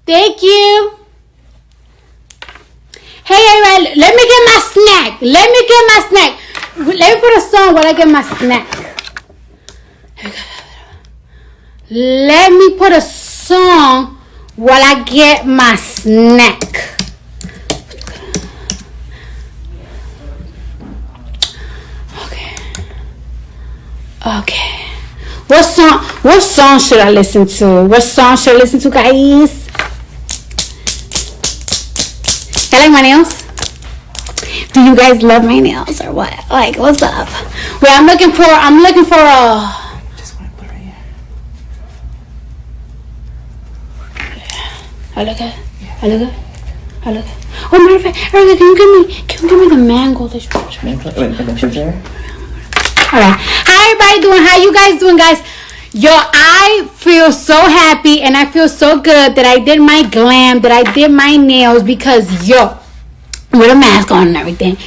Thank you. Hey, everybody, let me get my snack. Let me put a song while I get my snack. Let me put a song while I get my snack. Okay. What song should I listen to? Guys? I like my nails. Do you guys love my nails or what? Like, what's up? Wait, I'm looking for a. Just want to put it right here. I look good. Oh, matter of fact, Erica, can you give me the mango that you put? Alright. How everybody doing? How you guys doing, guys? Yo, I feel so happy and I feel so good that I did my glam, that I did my nails because, yo, with a mask on and everything.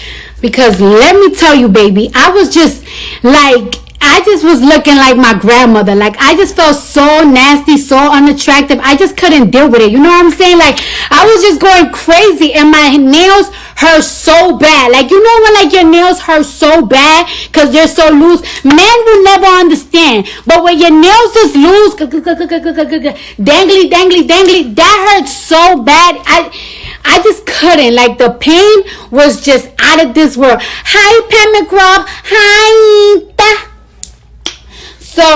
Because let me tell you, baby, I was just was looking like my grandmother. Like, I just felt so nasty, so unattractive. I just couldn't deal with it. You know what I'm saying? Like, I was just going crazy and my nails hurt so bad. Like, you know when like your nails hurt so bad because they're so loose? Men will never understand. But when your nails is loose, dangly, that hurts so bad. I just couldn't. Like, the pain was just out of this world. Hi, Pam McGraw. Hi. So,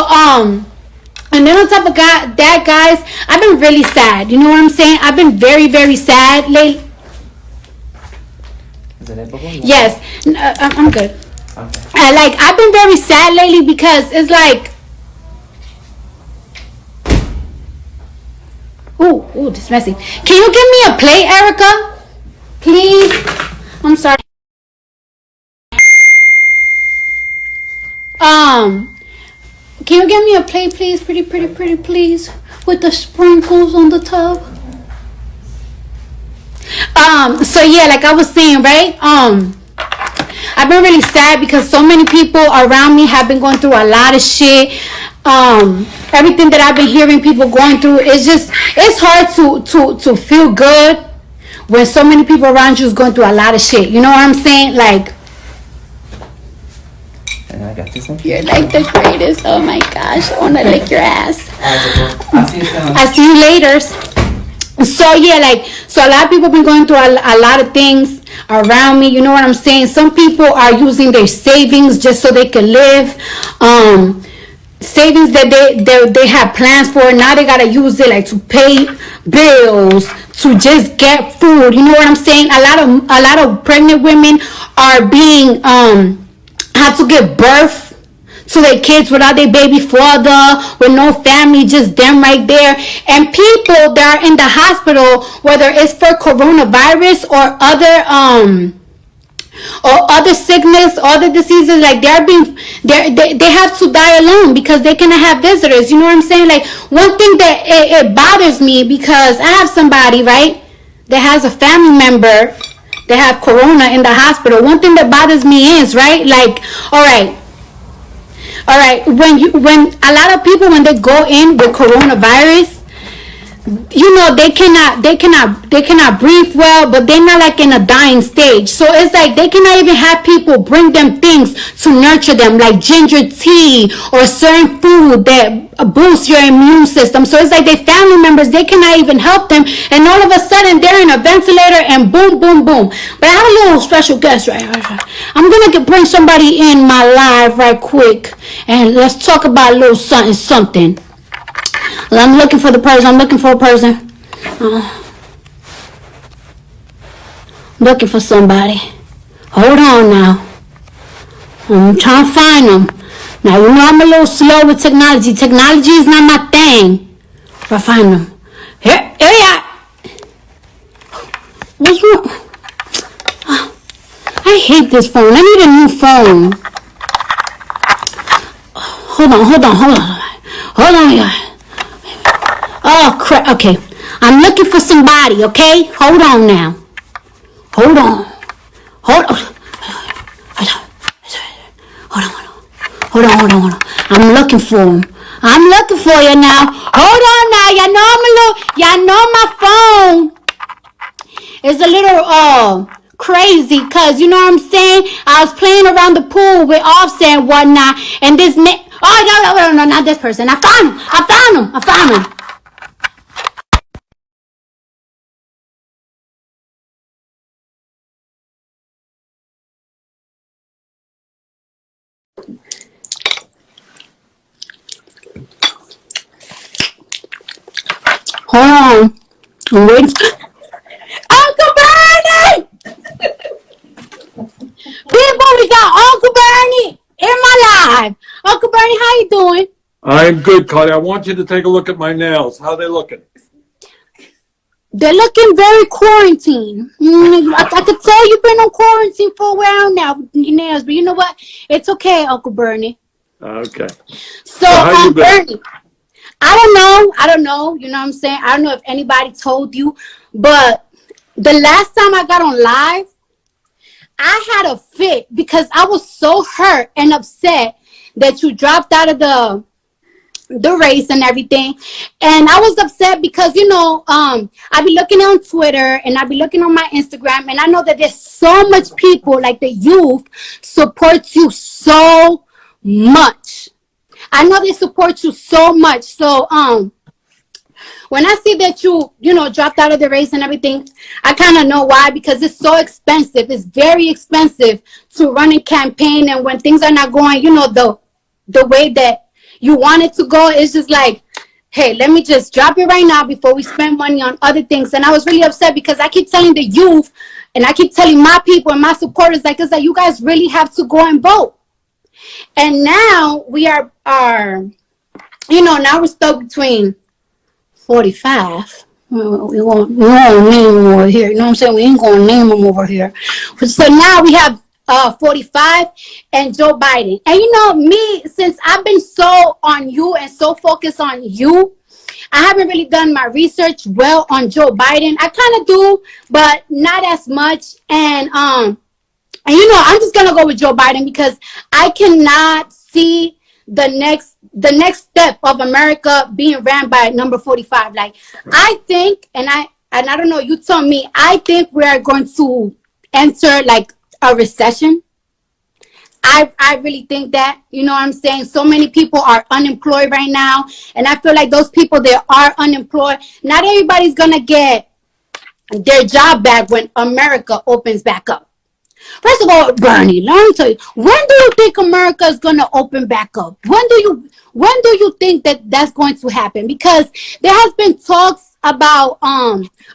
and then on top of that, guys, I've been really sad. You know what I'm saying? I've been very, very sad lately. Is it before? Yes. I'm good. Okay. I've been very sad lately because it's like, ooh, this is messy. Can you give me a plate, Erica? Please? I'm sorry. Can you give me a plate, please? Pretty, please. With the sprinkles on the tub. So yeah, like I was saying, right? I've been really sad because so many people around me have been going through a lot of shit. Everything that I've been hearing people going through, it's hard to feel good when so many people around you is going through a lot of shit. You know what I'm saying? Like, and I got this one. You're like the greatest. Oh my gosh, I want to lick your ass. I'll see you soon. I'll see you later. So yeah, so a lot of people have been going through a lot of things around me. You know what I'm saying? Some people are using their savings just so they can live. Savings that they have plans for. Now they gotta use it like to pay bills, to just get food. You know what I'm saying? A lot of pregnant women are being have to give birth to their kids without their baby father, with no family, just them right there. And people that are in the hospital, whether it's for coronavirus or other sickness, other diseases, like they have to die alone because they cannot have visitors. You know what I'm saying? Like, one thing that it bothers me, because I have somebody, right, that has a family member that have corona in the hospital. One thing that bothers me is, right, like, all right, when a lot of people, when they go in with coronavirus, you know, they cannot breathe well, but they're not like in a dying stage. So it's like they cannot even have people bring them things to nurture them, like ginger tea or certain food that boosts your immune system. So it's like their family members, they cannot even help them, and all of a sudden they're in a ventilator and boom. But I have a little special guest right here. I'm gonna bring somebody in my live right quick, and let's talk about a little something. I'm looking for a person. I'm looking for somebody. Hold on now. I'm trying to find them. Now, you know I'm a little slow with technology. Technology is not my thing. I find them. Here you are. What's wrong? I hate this phone. I need a new phone. Hold on, y'all. Oh, crap. Okay. I'm looking for somebody, okay? Hold on now. Hold on. I'm looking for him. I'm looking for you now. Hold on now. Y'all know my phone is a little crazy because you know what I'm saying? I was playing around the pool with Offset and whatnot, and this no, not this person. I found him. Hold on. I'm waiting. Uncle Bernie! People, we got Uncle Bernie in my life. Uncle Bernie, how you doing? I'm good, Cardi. I want you to take a look at my nails. How they looking? They're looking very quarantined. I could tell you've been on quarantine for a while now with your nails, but you know what? It's okay, Uncle Bernie. Okay. So, how you been? Bernie, I don't know. You know what I'm saying? I don't know if anybody told you, but the last time I got on live, I had a fit because I was so hurt and upset that you dropped out of the race and everything. And I was upset because, you know, I be looking on Twitter and I be looking on my Instagram, and I know that there's so much people, like the youth, support you so much. I know they support you so much. So, when I see that you dropped out of the race and everything, I kind of know why, because it's so expensive. It's very expensive to run a campaign, and when things are not going, the way that you want it to go, it's just like, hey, let me just drop it right now before we spend money on other things. And I was really upset because I keep telling the youth, and I keep telling my people and my supporters, like, it's like, you guys really have to go and vote. And now we are now we're stuck between 45. We won't name them over here. You know what I'm saying? We ain't going to name them over here. So now we have 45 and Joe Biden. And you know me, since I've been so on you and so focused on you, I haven't really done my research well on Joe Biden. I kind of do, but not as much. And I'm just gonna go with Joe Biden because I cannot see the next step of America being ran by number 45. Like, I think, and I don't know, you tell me, I think we are going to enter like a recession. I really think that, you know what I'm saying? So many people are unemployed right now, and I feel like those people that are unemployed, not everybody's gonna get their job back when America opens back up. First of all, Bernie, let me tell you, when do you think America is going to open back up? When do you think that that's going to happen? Because there has been talks about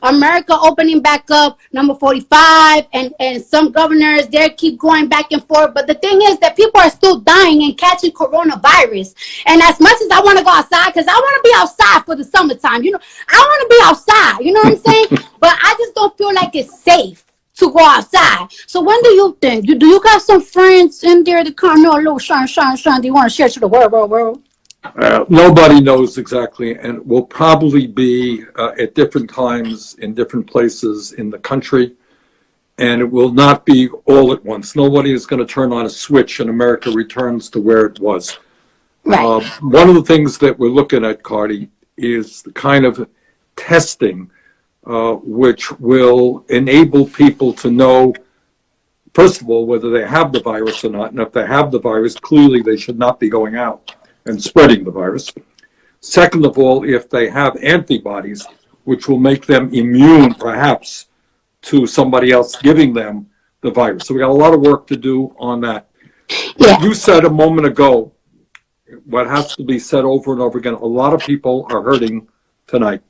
America opening back up, number 45, and some governors there keep going back and forth. But the thing is that people are still dying and catching coronavirus. And as much as I want to go outside, because I want to be outside for the summertime, I want to be outside, you know what I'm saying? But I just don't feel like it's safe to go outside. So when do you think? Do you got some friends in there that kind of know a little shine? Do you want to share to the world? Nobody knows exactly, and will probably be at different times in different places in the country, and it will not be all at once. Nobody is going to turn on a switch and America returns to where it was. Right. One of the things that we're looking at, Cardi, is the kind of testing which will enable people to know, first of all, whether they have the virus or not. And if they have the virus, clearly they should not be going out and spreading the virus. Second of all, if they have antibodies, which will make them immune, perhaps, to somebody else giving them the virus. So we got a lot of work to do on that. Yeah. You said a moment ago, what has to be said over and over again, a lot of people are hurting tonight.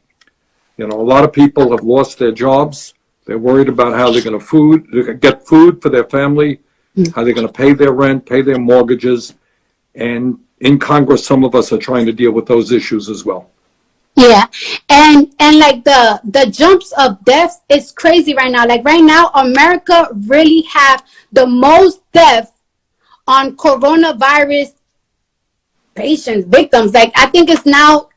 A lot of people have lost their jobs. They're worried about how they're going to get food for their family, how they're going to pay their rent, pay their mortgages. And in Congress, some of us are trying to deal with those issues as well. Yeah. And like the jumps of deaths is crazy right now. Like right now, America really have the most deaths on coronavirus patients, victims. Like, I think it's now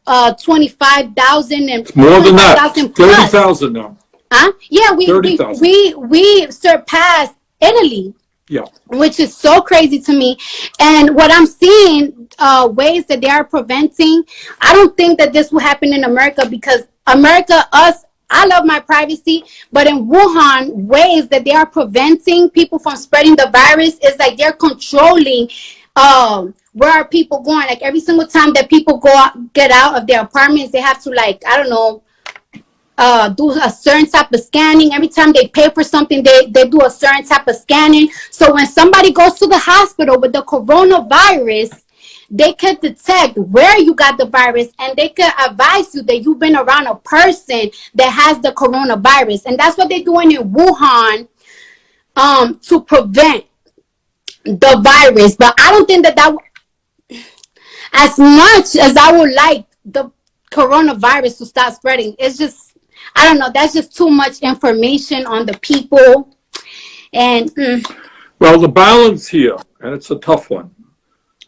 25,000 and more than that. 30,000 now. Huh? Yeah, we surpassed Italy. Yeah. Which is so crazy to me. And what I'm seeing, ways that they are preventing, I don't think that this will happen in America, because America, I love my privacy, but in Wuhan, ways that they are preventing people from spreading the virus is like they're controlling where are people going. Like every single time that people get out of their apartments, they have to, like, I don't know, do a certain type of scanning. Every time they pay for something, they do a certain type of scanning. So when somebody goes to the hospital with the coronavirus, they could detect where you got the virus, and they could advise you that you've been around a person that has the coronavirus. And that's what they're doing in Wuhan, to prevent the virus. But I don't think that as much as I would like the coronavirus to start spreading, it's just, I don't know, that's just too much information on the people. And Well, the balance here, and it's a tough one.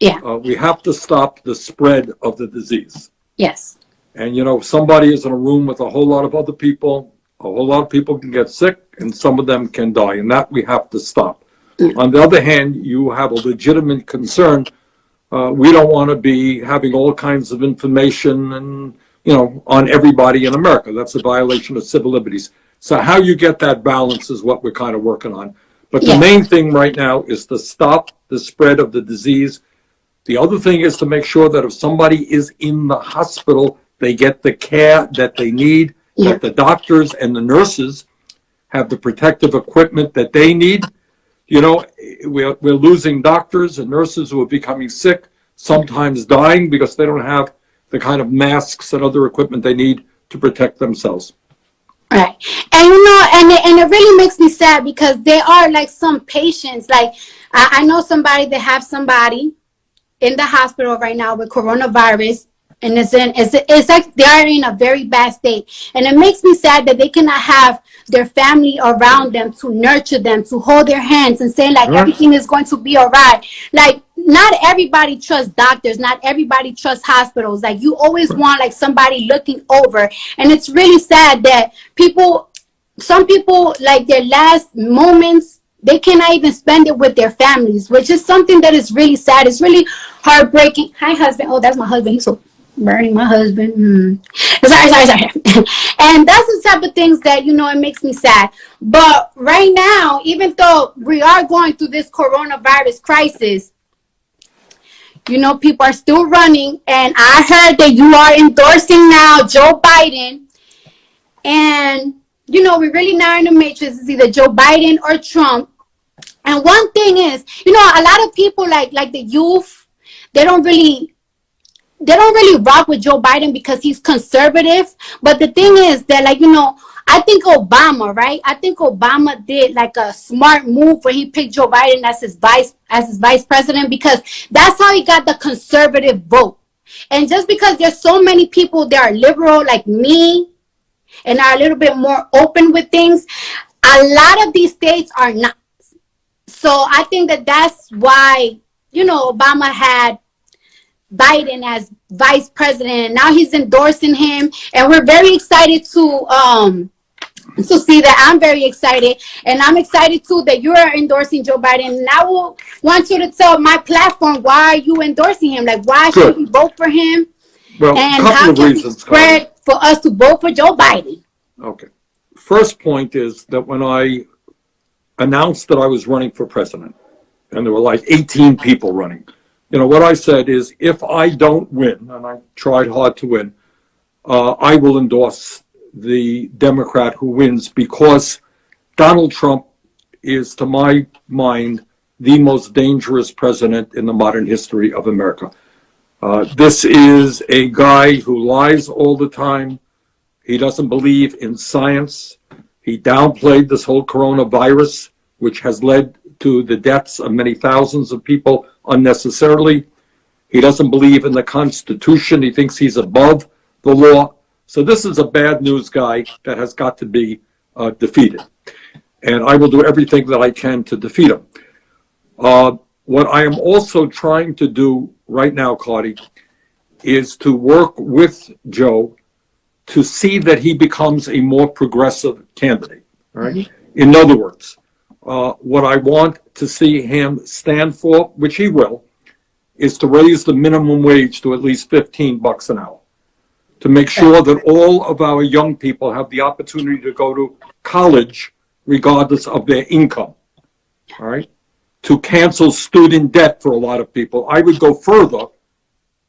yeah. We have to stop the spread of the disease. Yes. And, if somebody is in a room with a whole lot of other people, a whole lot of people can get sick, and some of them can die, and that we have to stop. On the other hand, you have a legitimate concern. We don't want to be having all kinds of information and, on everybody in America. That's a violation of civil liberties. So how you get that balance is what we're kind of working on. But the main thing right now is to stop the spread of the disease. The other thing is to make sure that if somebody is in the hospital, they get the care that they need, that the doctors and the nurses have the protective equipment that they need. We're losing doctors and nurses who are becoming sick, sometimes dying because they don't have the kind of masks and other equipment they need to protect themselves. Right. And and it really makes me sad, because there are like some patients, like I know somebody that have somebody in the hospital right now with coronavirus, and it's like they are in a very bad state. And it makes me sad that they cannot have their family around them to nurture them, to hold their hands and say, like, everything is going to be all right. Like, not everybody trusts doctors, not everybody trusts hospitals. Like, you always want like somebody looking over. And it's really sad that some people, like, their last moments, they cannot even spend it with their families, which is something that is really sad. It's really heartbreaking. Hi, husband. Oh, that's my husband. He's so burning, my husband. Sorry. And that's the type of things that, it makes me sad. But right now, even though we are going through this coronavirus crisis, people are still running. And I heard that you are endorsing now Joe Biden. And, we're really now in the matrix. It's either Joe Biden or Trump. And one thing is, a lot of people like the youth, they don't really rock with Joe Biden because he's conservative. But the thing is that, I think Obama, right? I think Obama did like a smart move where he picked Joe Biden as his vice president, because that's how he got the conservative vote. And just because there's so many people that are liberal like me and are a little bit more open with things, a lot of these states are not. So I think that that's why, Obama had Biden as vice president, and now he's endorsing him, and we're very excited to see that. I'm very excited, and I'm excited too that you're endorsing Joe Biden. And I will want you to tell my platform, why are you endorsing him? Like, why should we vote for him? Well, and a couple how of can reasons, we spread for us to vote for Joe Biden? Okay. First point is that when I announced that I was running for president, and there were like 18 people running, what I said is, if I don't win, and I tried hard to win, I will endorse the Democrat who wins, because Donald Trump is, to my mind, the most dangerous president in the modern history of America. This is a guy who lies all the time. He doesn't believe in science. He downplayed this whole coronavirus, which has led to the deaths of many thousands of people unnecessarily. He doesn't believe in the Constitution. He thinks he's above the law. So this is a bad news guy that has got to be defeated. And I will do everything that I can to defeat him. What I am also trying to do right now, Cardi, is to work with Joe to see that he becomes a more progressive candidate. Right? In other words, What I want to see him stand for, which he will, is to raise the minimum wage to at least $15 an hour, to make sure that all of our young people have the opportunity to go to college regardless of their income. All right? To cancel student debt for a lot of people. I would go further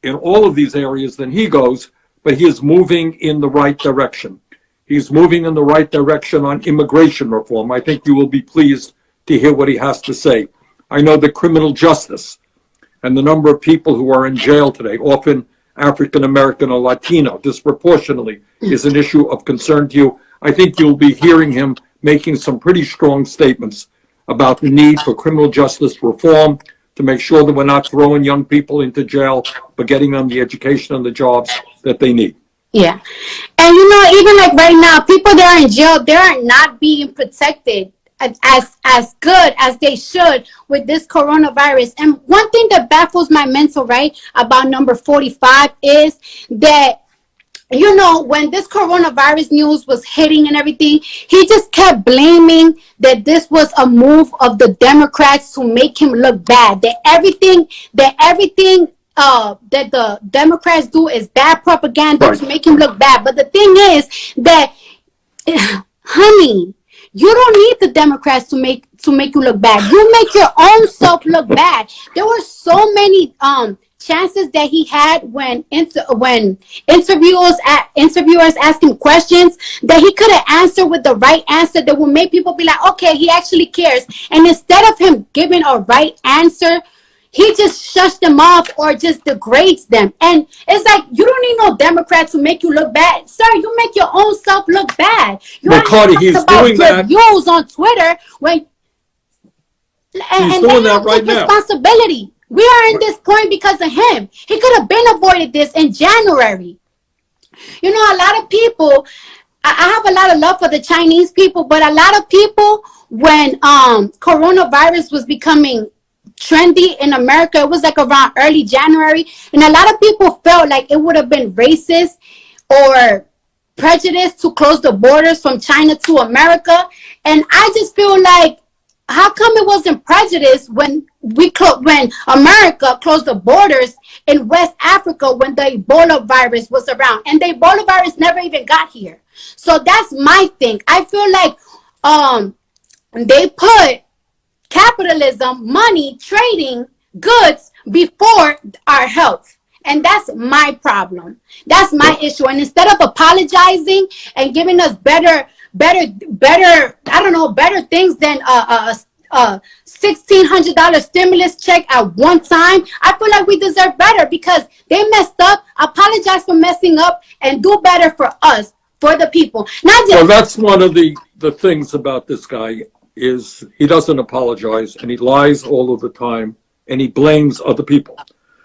in all of these areas than he goes, but he is moving in the right direction. He's moving in the right direction on immigration reform. I think you will be pleased to hear what he has to say. I know that criminal justice and the number of people who are in jail today, often African American or Latino, disproportionately, is an issue of concern to you. I think you'll be hearing him making some pretty strong statements about the need for criminal justice reform to make sure that we're not throwing young people into jail, but getting them the education and the jobs that they need. Yeah. And even like right now, people that are in jail, they are not being protected as good as they should with this coronavirus. And one thing that baffles my mental, right, about number 45 is that, when this coronavirus news was hitting and everything, he just kept blaming that this was a move of the Democrats to make him look bad, that everything that the Democrats do is bad propaganda to make him look bad. But the thing is that, honey, you don't need the Democrats to make you look bad. You make your own self look bad. There were so many chances that he had when interviewers asked him questions that he could have answered with the right answer that would make people be like, okay, he actually cares. And instead of him giving a right answer, he just shuts them off or just degrades them. And it's like, you don't need no Democrats to make you look bad. Sir, you make your own self look bad. You well, Cardi, he's doing that. Views on Twitter he's doing that right now. Responsibility. We are in this point because of him. He could have been avoided this in January. A lot of people, I have a lot of love for the Chinese people, but a lot of people, when coronavirus was becoming trendy in America, it was like around early January, and a lot of people felt like it would have been racist or prejudice to close the borders from China to America. And I just feel like, how come it wasn't prejudice when America closed the borders in West Africa when the Ebola virus was around, and the Ebola virus never even got here? So that's my thing. I feel like they put capitalism, money, trading, goods before our health. And that's my problem. That's my issue. And instead of apologizing and giving us better, better things than $1,600 stimulus check at one time, I feel like we deserve better because they messed up. Apologize for messing up and do better for us, for the people. Not just. Well, that's one of the things about this guy is he doesn't apologize and he lies all of the time and he blames other people.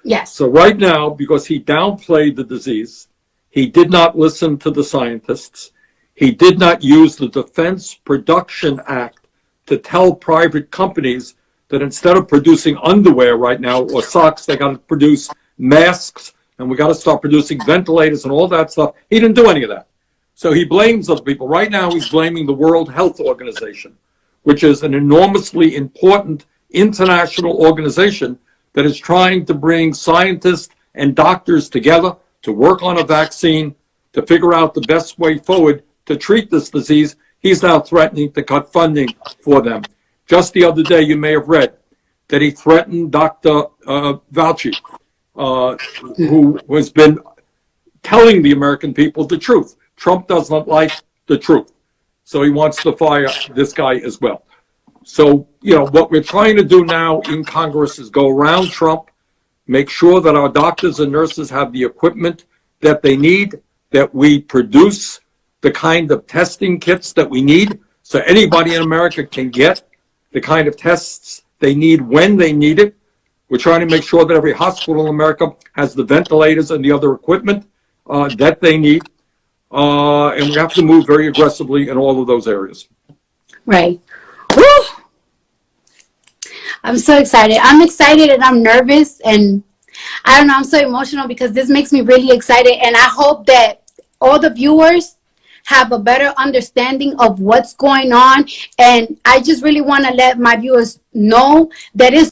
Yes. So right now, because he downplayed the disease, he did not listen to the scientists. He did not use the Defense Production Act to tell private companies that instead of producing underwear right now or socks, they got to produce masks and we got to start producing ventilators and all that stuff. He didn't do any of that. So he blames other people. Right now, he's blaming the World Health Organization, which is an enormously important international organization that is trying to bring scientists and doctors together to work on a vaccine, to figure out the best way forward to treat this disease. He's now threatening to cut funding for them. Just the other day, you may have read that he threatened Dr. Fauci, who has been telling the American people the truth. Trump doesn't like the truth. So he wants to fire this guy as well. So, what we're trying to do now in Congress is go around Trump, make sure that our doctors and nurses have the equipment that they need, that we produce the kind of testing kits that we need so anybody in America can get the kind of tests they need when they need it. We're trying to make sure that every hospital in America has the ventilators and the other equipment that they need. And we have to move very aggressively in all of those areas. Right. Woo! I'm so excited. I'm excited and I'm nervous and I don't know, I'm so emotional because this makes me really excited, and I hope that all the viewers have a better understanding of what's going on. And I just really want to let my viewers know that it's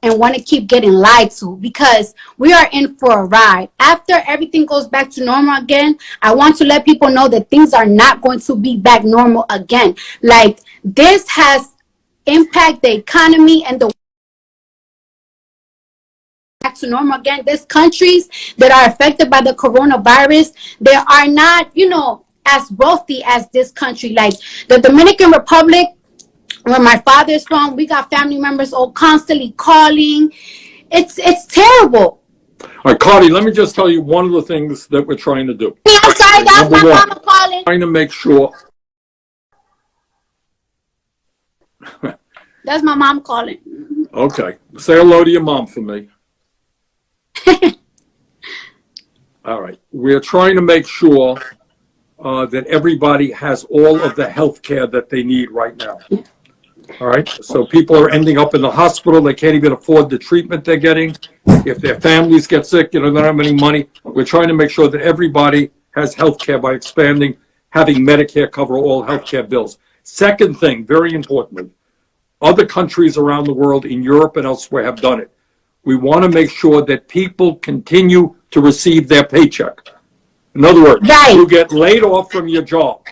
and want to keep getting lied to, because we are in for a ride. After everything goes back to normal again, I want to let people know that things are not going to be back normal again. Like, this has impacted the economy and the back to normal again. There's countries that are affected by the coronavirus. They are not, as wealthy as this country. Like the Dominican Republic, where my father's from, we got family members all constantly calling. It's terrible. All right, Cardi, let me just tell you one of the things that we're trying to do. Yeah, I'm sorry, that's my mama calling. Trying to make sure. That's my mom calling. Okay, say hello to your mom for me. All right, we're trying to make sure that everybody has all of the health care that they need right now. All right, so people are ending up in the hospital. They can't even afford the treatment they're getting. If their families get sick, they don't have any money. We're trying to make sure that everybody has health care by expanding, having Medicare cover all health care bills. Second thing, very importantly, other countries around the world, in Europe and elsewhere, have done it. We want to make sure that people continue to receive their paycheck. In other words, you get laid off from your job.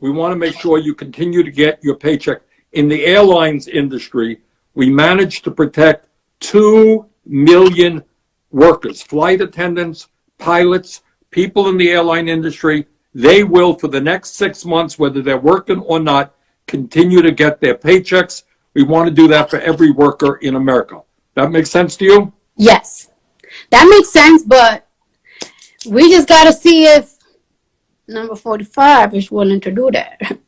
We want to make sure you continue to get your paycheck. In the airlines industry, we managed to protect 2 million workers, flight attendants, pilots, people in the airline industry. They will, for the next 6 months, whether they're working or not, continue to get their paychecks. We want to do that for every worker in America. That makes sense to you? Yes, that makes sense, but we just got to see if number 45 is willing to do that.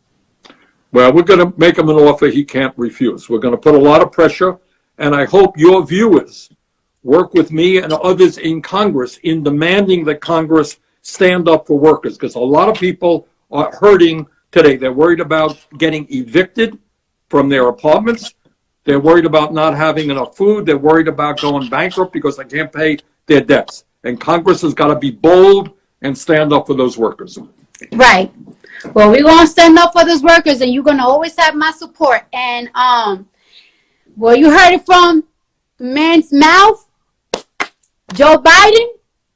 Well, we're going to make him an offer he can't refuse. We're going to put a lot of pressure, and I hope your viewers work with me and others in Congress in demanding that Congress stand up for workers, because a lot of people are hurting today. They're worried about getting evicted from their apartments. They're worried about not having enough food. They're worried about going bankrupt because they can't pay their debts. And Congress has got to be bold and stand up for those workers. Right. Well, we're going to stand up for those workers, and you're going to always have my support. And, well, you heard it from the man's mouth, Joe Biden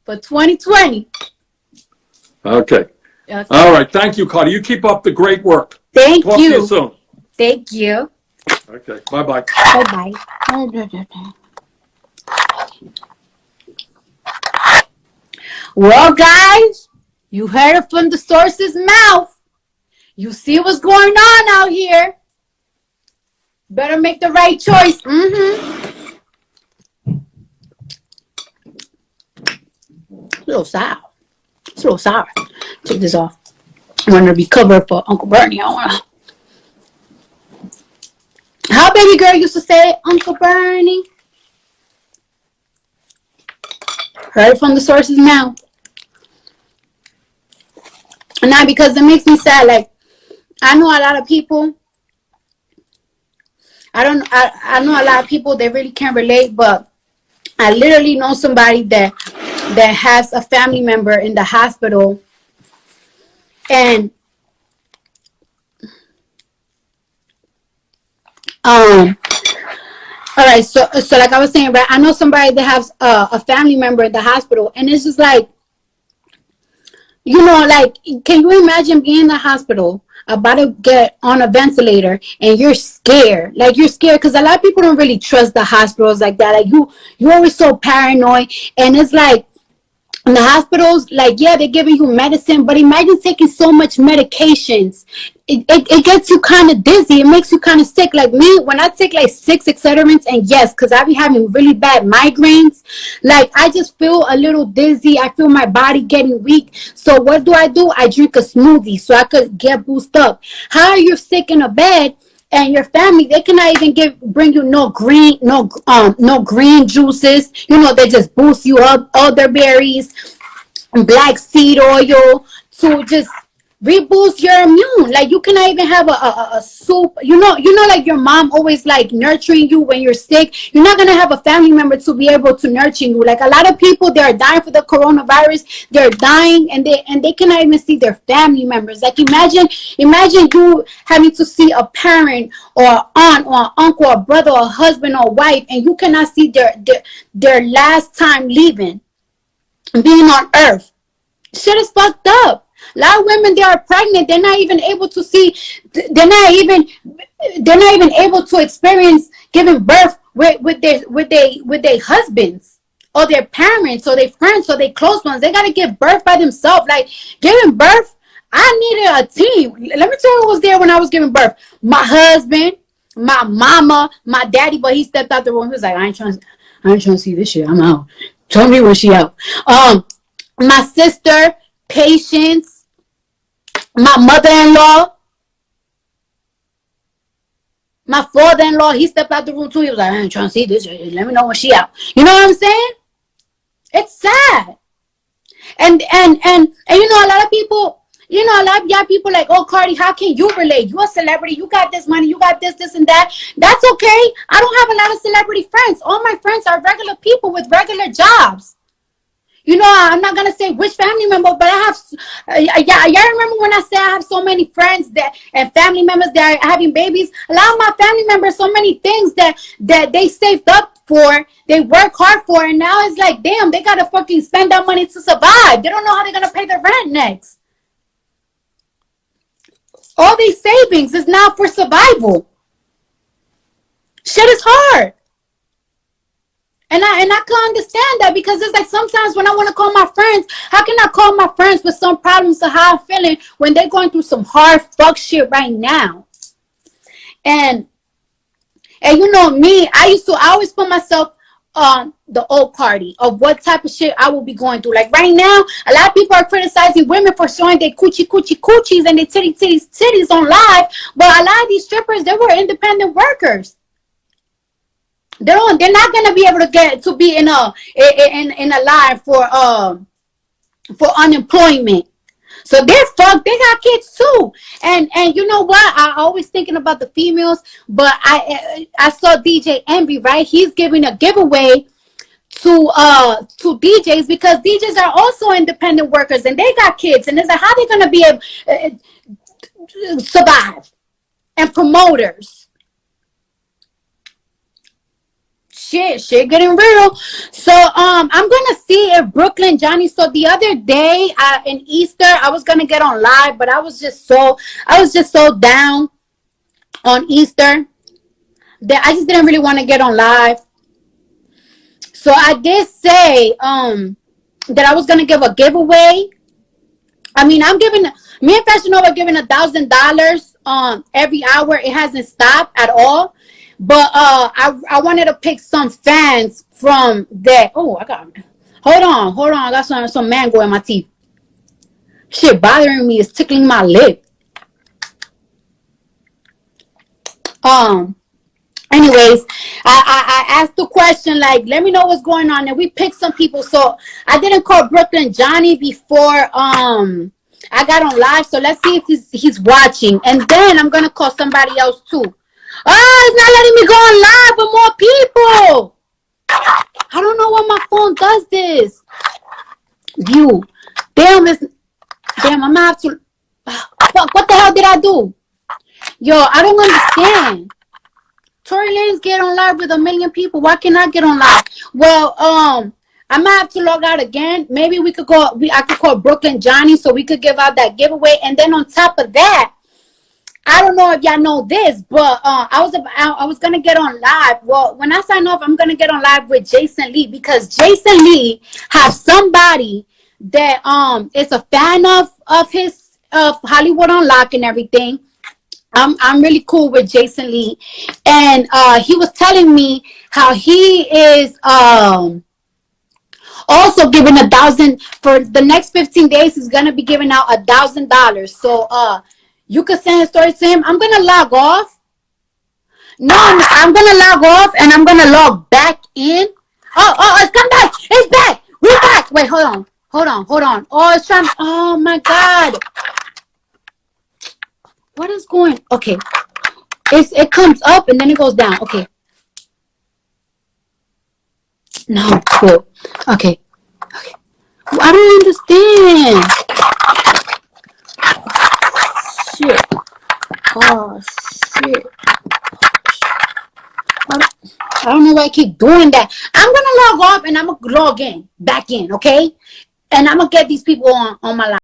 for 2020. Okay. All right. Thank you, Cardi. You keep up the great work. Thank Talk you. to you soon. Thank you. Okay. Bye-bye. Bye-bye. Well, guys, you heard it from the source's mouth. You see what's going on out here. Better make the right choice. It's a little sour. It's a little sour. Take this off. I want to be covered for Uncle Bernie. How baby girl used to say, Uncle Bernie. Heard from the source's mouth. And now, because it makes me sad, like, I know a lot of people, I know a lot of people that really can't relate, but I literally know somebody that has a family member in the hospital, and all right, so like I was saying, right, I know somebody that has a family member in the hospital, and it's just like, like, can you imagine being in the hospital, about to get on a ventilator, and you're scared? Like, you're scared because a lot of people don't really trust the hospitals like that. Like, you're always so paranoid, and it's like, in the hospitals, like, yeah, they're giving you medicine, but imagine taking so much medications. It gets you kind of dizzy. It makes you kind of sick. Like me, when I take like 6 Excedrins, and yes, because I be having really bad migraines, like, I just feel a little dizzy. I feel my body getting weak. So what do? I drink a smoothie so I could get boosted up. How are you sick in a bed? And your family, they cannot even bring you no green juices. They just boost you up, elderberries, black seed oil to just reboosts your immune. Like you cannot even have a soup. Like your mom always like nurturing you when you're sick. You're not gonna have a family member to be able to nurture you. Like a lot of people, they are dying for the coronavirus. They're dying and they cannot even see their family members. Like imagine you having to see a parent or an aunt or an uncle or a brother or a husband or wife, and you cannot see their last time leaving, being on earth. Shit is fucked up. A lot of women, they are pregnant. They're not even able to see. They're not even able to experience giving birth with their husbands or their parents or their friends or their close ones. They gotta give birth by themselves. Like giving birth, I needed a team. Let me tell you who was there when I was giving birth. My husband, my mama, my daddy, but he stepped out the room. He was like, I ain't trying to see this shit. I'm out. Tell me when she out. My sister, Patience, my mother-in-law, my father-in-law, he stepped out the room too. He was like, I ain't trying to see this. Let me know when she out. You know what I'm saying? It's sad. And a lot of people, a lot of young people like, oh, Cardi, how can you relate? You a celebrity. You got this money. You got this, and that. That's okay. I don't have a lot of celebrity friends. All my friends are regular people with regular jobs. I'm not gonna say which family member, but I have. Y'all remember when I said I have so many friends and family members that are having babies? A lot of my family members, so many things that they saved up for, they work hard for, and now it's like, damn, they gotta fucking spend that money to survive. They don't know how they're gonna pay their rent next. All these savings is now for survival. Shit is hard. And I can understand that, because it's like sometimes when I want to call my friends, how can I call my friends with some problems of how I'm feeling when they're going through some hard fuck shit right now? And me, I always put myself on the old party of what type of shit I will be going through. Like right now, a lot of people are criticizing women for showing their coochies and their titties on live. But a lot of these strippers, they were independent workers. They're not gonna be able to get to be in a line for unemployment. So they're fucked. They got kids too. And you know what? I always thinking about the females, but I saw DJ Envy, right? He's giving a giveaway to DJs, because DJs are also independent workers and they got kids, and it's like, how they gonna be able to survive? And promoters. Shit getting real. So I'm gonna see if Brooklyn Johnny. So the other day in Easter, I was gonna get on live, but I was just so down on Easter that I just didn't really want to get on live. So I did say that I was gonna give a giveaway. I mean, me and Fashion Nova giving $1,000 every hour. It hasn't stopped at all. But I wanted to pick some fans from that. Oh, hold on. I got some mango in my teeth. Shit bothering me. It's tickling my lip. Anyways, I asked the question, like, let me know what's going on, and we picked some people. So I didn't call Brooklyn Johnny before I got on live. So let's see if he's watching, and then I'm gonna call somebody else too. Oh, it's not letting me go on live with more people. I don't know why my phone does this. View. Damn, I'm gonna have to. What the hell did I do? Yo, I don't understand. Tory Lanez get on live with 1 million people. Why can't I get on live? Well, I might have to log out again. Maybe I could call Brooklyn Johnny so we could give out that giveaway. And then on top of that, I don't know if y'all know this, but I was gonna get on live. Well, when I sign off, I'm gonna get on live with Jason Lee, because Jason Lee has somebody that is a fan of Hollywood Unlocked and everything. I'm really cool with Jason Lee, and he was telling me how he is also giving 1,000 for the next 15 days. He's gonna be giving out $1,000. So you could send a story to him. I'm going to log off. No, I'm going to log off and I'm going to log back in. Oh, it's come back. It's back. We're back. Wait, hold on. Oh, it's trying. Oh, my God. What is going? Okay, it comes up and then it goes down. Okay. No, cool. Okay. Okay. I don't understand. Shit. Oh shit. I don't know why I keep doing that. I'm gonna log off and I'm gonna log in back in, okay? And I'm gonna get these people on my live.